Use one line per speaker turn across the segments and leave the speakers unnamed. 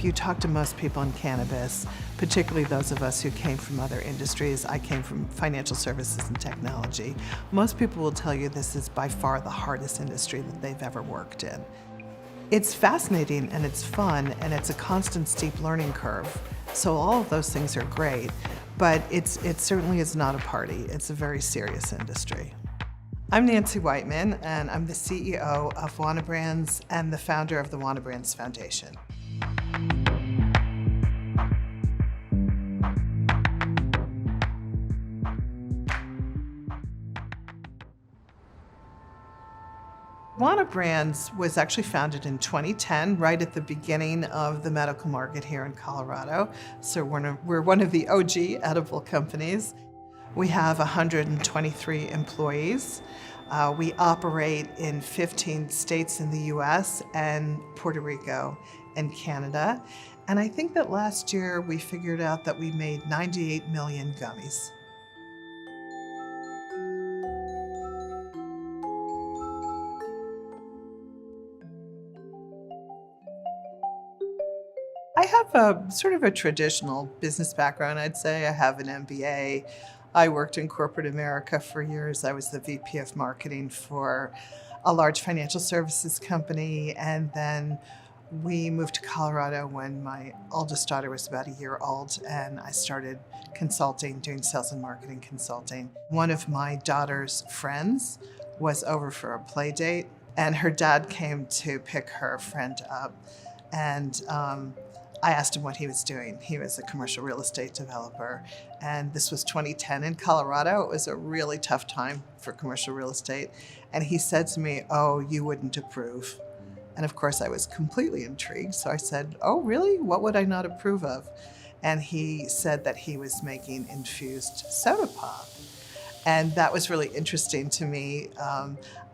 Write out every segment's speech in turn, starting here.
if you talk to most people in cannabis, particularly those of us who came from other industries, I came from financial services and technology, most people will tell you this is by far the hardest industry that they've ever worked in. It's fascinating and it's fun and it's a constant steep learning curve. So all of those things are great, but it certainly is not a party. It's a very serious industry. I'm Nancy Whiteman, and I'm the CEO of Wana Brands and the founder of the Wana Brands Foundation. Wana Brands was actually founded in 2010, right at the beginning of the medical market here in Colorado. So we're one of the OG edible companies. We have 123 employees. We operate in 15 states in the US and Puerto Rico and Canada. And I think that last year we figured out that we made 98 million gummies. I have a sort of a traditional business background, I'd say. I have an MBA. I worked in corporate America for years. I was the VP of marketing for a large financial services company. And then we moved to Colorado when my oldest daughter was about a year old, and I started consulting, doing sales and marketing consulting. One of my daughter's friends was over for a play date, and her dad came to pick her friend up. And I asked him what he was doing. He was a commercial real estate developer, and this was 2010 in Colorado. It was a really tough time for commercial real estate. And he said to me, "Oh, you wouldn't approve." And of course I was completely intrigued. So I said, "Oh, really? What would I not approve of?" And he said that he was making infused soda pop. And that was really interesting to me.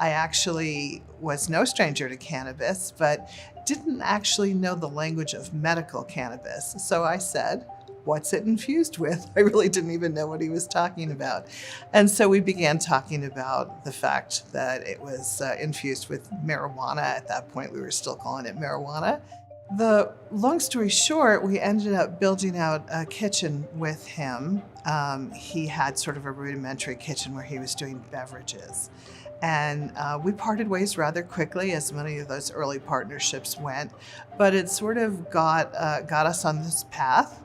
I actually was no stranger to cannabis, but didn't actually know the language of medical cannabis. So I said, "What's it infused with?" I really didn't even know what he was talking about. And so we began talking about the fact that it was infused with marijuana. At that point, we were still calling it marijuana. The long story short, we ended up building out a kitchen with him. He had sort of a rudimentary kitchen where he was doing beverages. And we parted ways rather quickly, as many of those early partnerships went, but it sort of got us on this path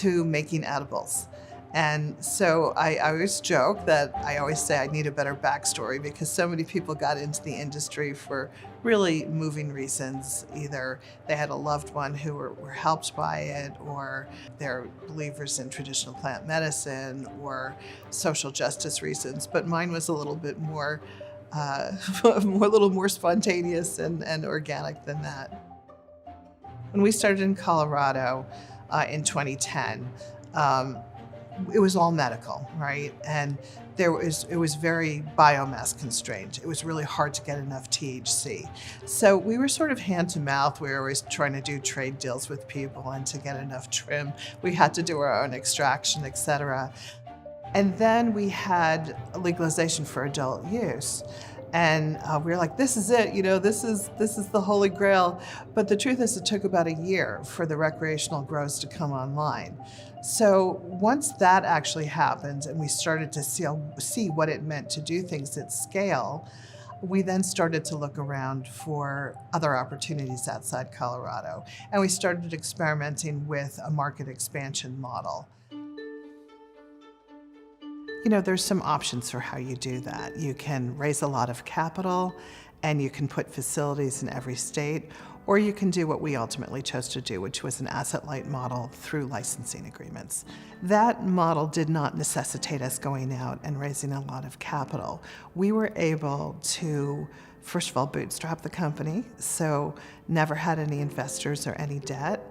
to making edibles. And so I always joke that I always say I need a better backstory, because so many people got into the industry for really moving reasons. Either they had a loved one who were helped by it, or they're believers in traditional plant medicine, or social justice reasons. But mine was a little bit more, a little more spontaneous and organic than that. When we started in Colorado in 2010, it was all medical, right? And it was very biomass constrained. It was really hard to get enough THC. So we were sort of hand to mouth. We were always trying to do trade deals with people, and to get enough trim, we had to do our own extraction, et cetera. And then we had legalization for adult use. And we were like, this is it, this is the holy grail. But the truth is, it took about a year for the recreational grows to come online. So once that actually happened and we started to see what it meant to do things at scale, we then started to look around for other opportunities outside Colorado. And we started experimenting with a market expansion model. There's some options for how you do that. You can raise a lot of capital and you can put facilities in every state, or you can do what we ultimately chose to do, which was an asset-light model through licensing agreements. That model did not necessitate us going out and raising a lot of capital. We were able to, first of all, bootstrap the company, so never had any investors or any debt.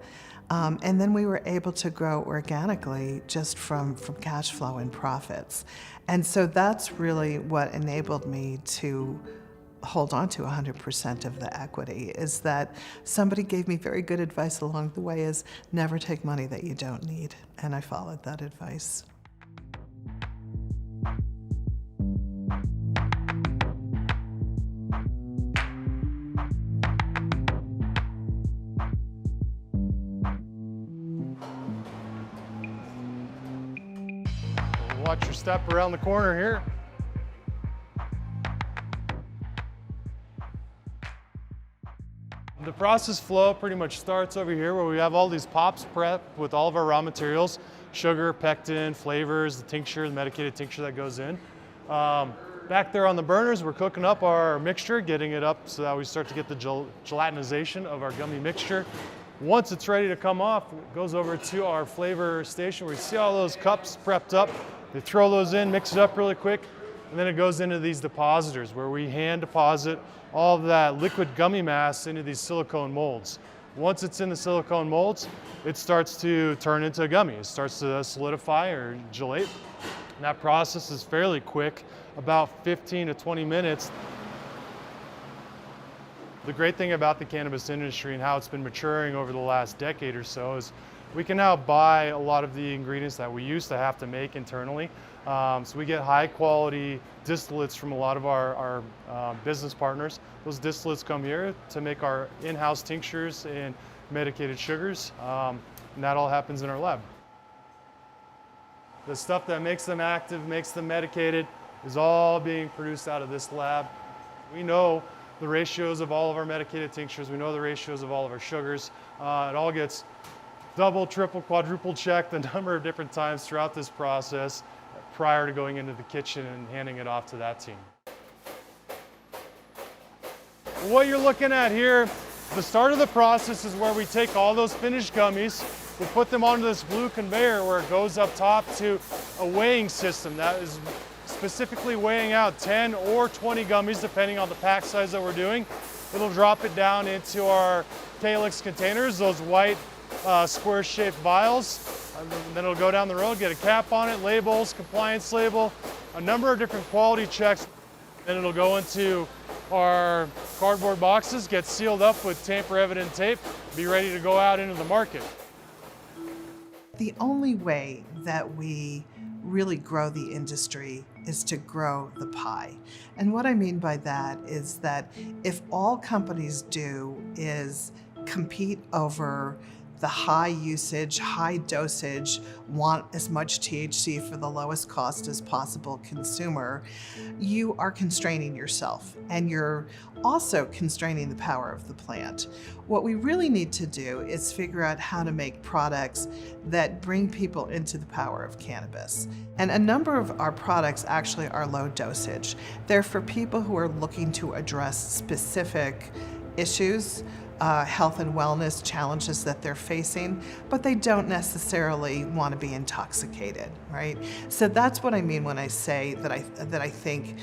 And then we were able to grow organically just from cash flow and profits. And so that's really what enabled me to hold on to 100% of the equity, is that somebody gave me very good advice along the way, is never take money that you don't need. And I followed that advice.
watch your step around the corner here. The process flow pretty much starts over here where we have all these pops prepped with all of our raw materials, sugar, pectin, flavors, the tincture, the medicated tincture that goes in. Back there on the burners, we're cooking up our mixture, getting it up so that we start to get the gelatinization of our gummy mixture. Once it's ready to come off, it goes over to our flavor station where you see all those cups prepped up. They throw those in, mix it up really quick, and then it goes into these depositors where we hand deposit all of that liquid gummy mass into these silicone molds. Once it's in the silicone molds, it starts to turn into a gummy. It starts to solidify or gelate. And that process is fairly quick, about 15 to 20 minutes. The great thing about the cannabis industry and how it's been maturing over the last decade or so is we can now buy a lot of the ingredients that we used to have to make internally. So we get high quality distillates from a lot of our business partners. Those distillates come here to make our in-house tinctures and medicated sugars, and that all happens in our lab. The stuff that makes them active, makes them medicated, is all being produced out of this lab. We know the ratios of all of our medicated tinctures. We know the ratios of all of our sugars. It all gets double, triple, quadruple checked a number of different times throughout this process prior to going into the kitchen and handing it off to that team. What you're looking at here, the start of the process is where we take all those finished gummies, we put them onto this blue conveyor where it goes up top to a weighing system that is specifically weighing out 10 or 20 gummies depending on the pack size that we're doing. It'll drop it down into our calyx containers, those white square-shaped vials. And then it'll go down the road, get a cap on it, labels, compliance label, a number of different quality checks. Then it'll go into our cardboard boxes, get sealed up with tamper-evident tape, be ready to go out into the market.
The only way that we really grow the industry is to grow the pie. And what I mean by that is that if all companies do is compete over the high usage, high dosage, want as much THC for the lowest cost as possible consumer, you are constraining yourself and you're also constraining the power of the plant. What we really need to do is figure out how to make products that bring people into the power of cannabis. And a number of our products actually are low dosage. They're for people who are looking to address specific issues, health and wellness challenges that they're facing, but they don't necessarily want to be intoxicated, right? So that's what I mean when I say that I think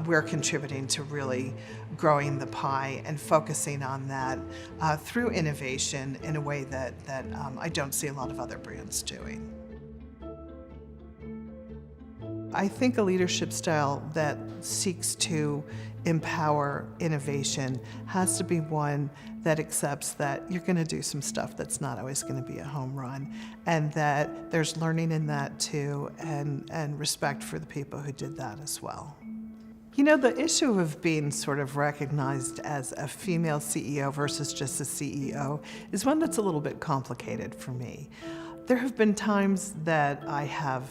we're contributing to really growing the pie and focusing on that through innovation in a way that I don't see a lot of other brands doing. I think a leadership style that seeks to empower innovation has to be one that accepts that you're going to do some stuff that's not always going to be a home run, and that there's learning in that too, and respect for the people who did that as well. You know, the issue of being sort of recognized as a female CEO versus just a CEO is one that's a little bit complicated for me. There have been times that I have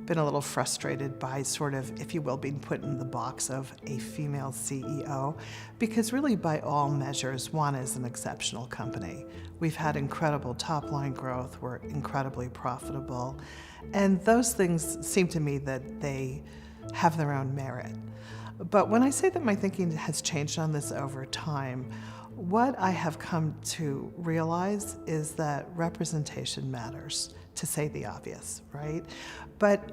been a little frustrated by sort of, if you will, being put in the box of a female CEO, because really by all measures, one is an exceptional company. We've had incredible top-line growth, we're incredibly profitable, and those things seem to me that they have their own merit. But when I say that my thinking has changed on this over time, what I have come to realize is that representation matters, to say the obvious, right? But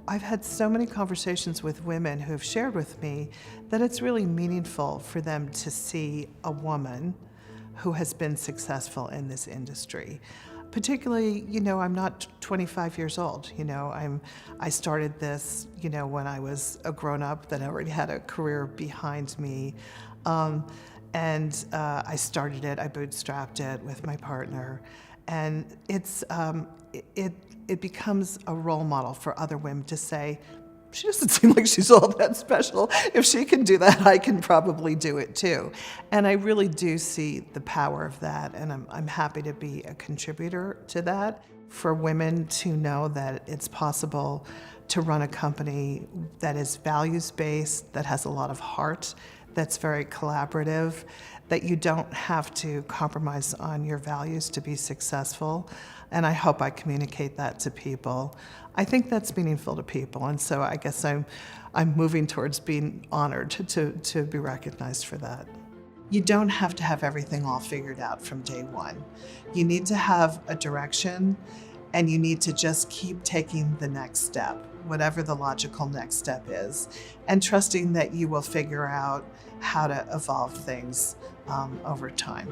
I've had so many conversations with women who have shared with me that it's really meaningful for them to see a woman who has been successful in this industry. Particularly, you know, I'm not 25 years old. You know, I started this, you know, when I was a grown-up that already had a career behind me. I started it, I bootstrapped it with my partner. And it becomes a role model for other women to say, she doesn't seem like she's all that special. If she can do that, I can probably do it too. And I really do see the power of that, and I'm happy to be a contributor to that. For women to know that it's possible to run a company that is values-based, that has a lot of heart, that's very collaborative, that you don't have to compromise on your values to be successful. And I hope I communicate that to people. I think that's meaningful to people, and so I guess I'm moving towards being honored to be recognized for that. You don't have to have everything all figured out from day one. You need to have a direction, and you need to just keep taking the next step, whatever the logical next step is, and trusting that you will figure out how to evolve things over time.